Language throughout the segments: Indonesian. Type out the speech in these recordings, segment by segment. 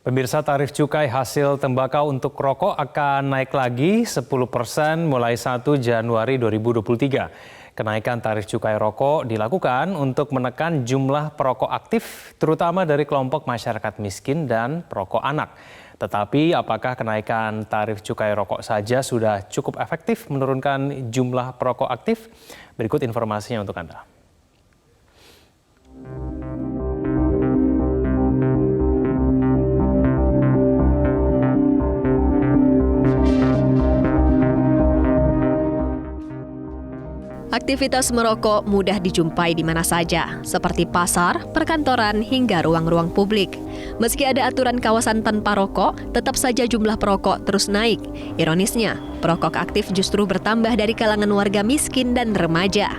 Pemirsa, tarif cukai hasil tembakau untuk rokok akan naik lagi 10% mulai 1 Januari 2023. Kenaikan tarif cukai rokok dilakukan untuk menekan jumlah perokok aktif, terutama dari kelompok masyarakat miskin dan perokok anak. Tetapi apakah kenaikan tarif cukai rokok saja sudah cukup efektif menurunkan jumlah perokok aktif? Berikut informasinya untuk Anda. Aktivitas merokok mudah dijumpai di mana saja, seperti pasar, perkantoran, hingga ruang-ruang publik. Meski ada aturan kawasan tanpa rokok, tetap saja jumlah perokok terus naik. Ironisnya, perokok aktif justru bertambah dari kalangan warga miskin dan remaja.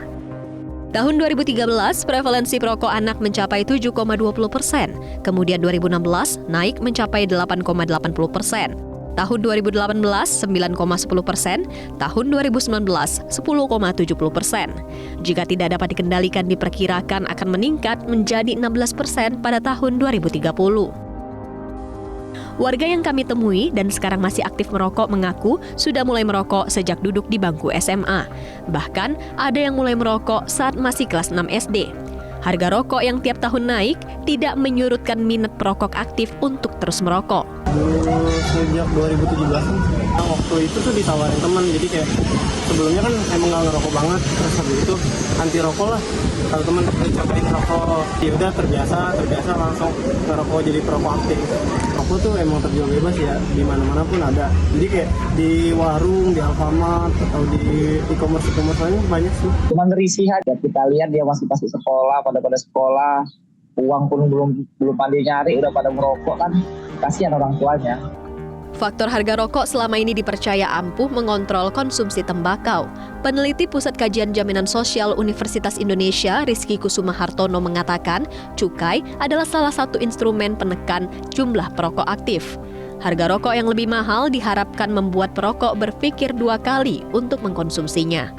Tahun 2013, prevalensi perokok anak mencapai 7,20%, kemudian 2016 naik mencapai 8,80%. Tahun 2018, 9,10%, tahun 2019, 10,70%. Jika tidak dapat dikendalikan diperkirakan akan meningkat menjadi 16% pada tahun 2030. Warga yang kami temui dan sekarang masih aktif merokok mengaku sudah mulai merokok sejak duduk di bangku SMA. Bahkan ada yang mulai merokok saat masih kelas 6 SD. Harga rokok yang tiap tahun naik tidak menyurutkan minat perokok aktif untuk terus merokok. Sejak 2017 waktu itu tuh ditawarin teman, jadi kayak sebelumnya kan emang gak ngerokok banget, terus habis itu anti rokok lah. Kalau teman cobain rokok, ya udah terbiasa langsung ngerokok jadi perokok aktif. Rokok tuh emang terjual bebas ya, di mana-mana pun ada. Jadi kayak di warung, di Alfamart atau di e-commerce lainnya banyak sih. Cuman risih aja, kita lihat dia masih sekolah, pada sekolah, uang pun belum pandai nyari, udah pada merokok kan, kasihan orang tuanya. Faktor harga rokok selama ini dipercaya ampuh mengontrol konsumsi tembakau. Peneliti Pusat Kajian Jaminan Sosial Universitas Indonesia, Rizky Kusuma Hartono mengatakan, cukai adalah salah satu instrumen penekan jumlah perokok aktif. Harga rokok yang lebih mahal diharapkan membuat perokok berpikir 2 kali untuk mengkonsumsinya.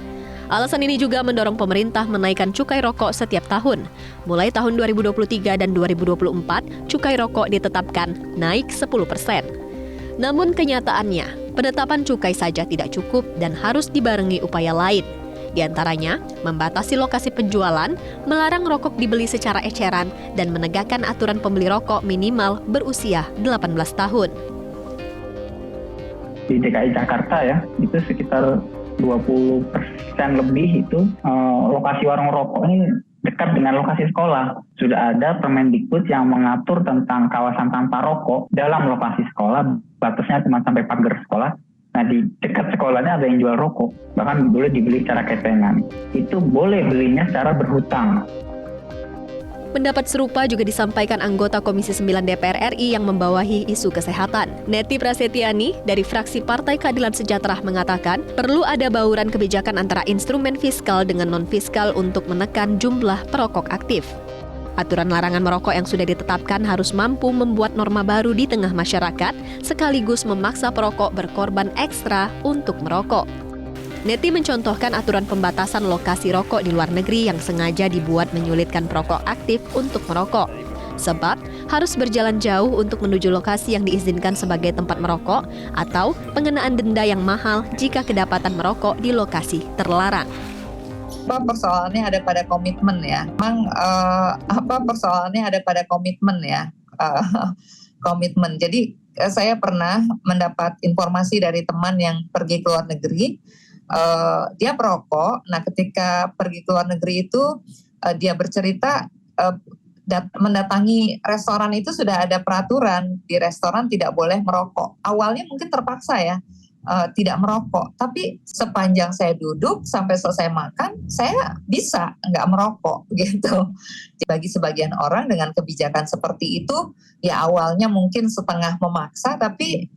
Alasan ini juga mendorong pemerintah menaikkan cukai rokok setiap tahun. Mulai tahun 2023 dan 2024, cukai rokok ditetapkan naik 10%. Namun kenyataannya, penetapan cukai saja tidak cukup dan harus dibarengi upaya lain. Di antaranya, membatasi lokasi penjualan, melarang rokok dibeli secara eceran, dan menegakkan aturan pembeli rokok minimal berusia 18 tahun. Di DKI Jakarta ya, itu sekitar 20% lebih itu lokasi warung rokok ini dekat dengan lokasi sekolah. Sudah ada Permendikbud yang mengatur tentang kawasan tanpa rokok dalam lokasi sekolah, batasnya cuma sampai pagar sekolah. Nah, di dekat sekolahnya ada yang jual rokok, bahkan boleh dibeli secara ketengan. Itu boleh belinya secara berhutang. Pendapat serupa juga disampaikan anggota Komisi 9 DPR RI yang membawahi isu kesehatan. Neti Prasetyani dari fraksi Partai Keadilan Sejahtera mengatakan perlu ada bauran kebijakan antara instrumen fiskal dengan non-fiskal untuk menekan jumlah perokok aktif. Aturan larangan merokok yang sudah ditetapkan harus mampu membuat norma baru di tengah masyarakat, sekaligus memaksa perokok berkorban ekstra untuk merokok. Neti mencontohkan aturan pembatasan lokasi rokok di luar negeri yang sengaja dibuat menyulitkan perokok aktif untuk merokok. Sebab harus berjalan jauh untuk menuju lokasi yang diizinkan sebagai tempat merokok atau pengenaan denda yang mahal jika kedapatan merokok di lokasi terlarang. Persoalannya ada pada komitmen ya. Memang persoalannya ada pada komitmen ya. Komitmen. Jadi saya pernah mendapat informasi dari teman yang pergi ke luar negeri. Dia perokok. Nah, ketika pergi ke luar negeri itu dia bercerita mendatangi restoran itu sudah ada peraturan di restoran tidak boleh merokok. Awalnya mungkin terpaksa ya tidak merokok, tapi sepanjang saya duduk sampai selesai makan saya bisa nggak merokok gitu. Bagi sebagian orang dengan kebijakan seperti itu ya awalnya mungkin setengah memaksa, tapi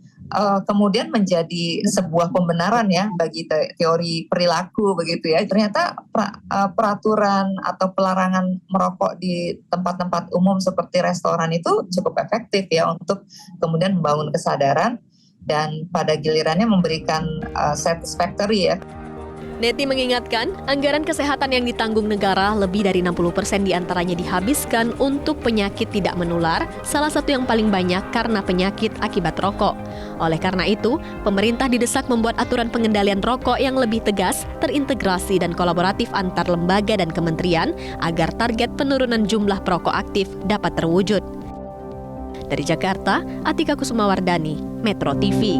kemudian menjadi sebuah pembenaran ya bagi teori perilaku begitu ya. Ternyata peraturan atau pelarangan merokok di tempat-tempat umum seperti restoran itu cukup efektif ya untuk kemudian membangun kesadaran dan pada gilirannya memberikan satisfactory ya. Neti mengingatkan, anggaran kesehatan yang ditanggung negara lebih dari 60% diantaranya dihabiskan untuk penyakit tidak menular, salah satu yang paling banyak karena penyakit akibat rokok. Oleh karena itu, pemerintah didesak membuat aturan pengendalian rokok yang lebih tegas, terintegrasi dan kolaboratif antar lembaga dan kementerian agar target penurunan jumlah perokok aktif dapat terwujud. Dari Jakarta, Atika Kusumawardani, Metro TV.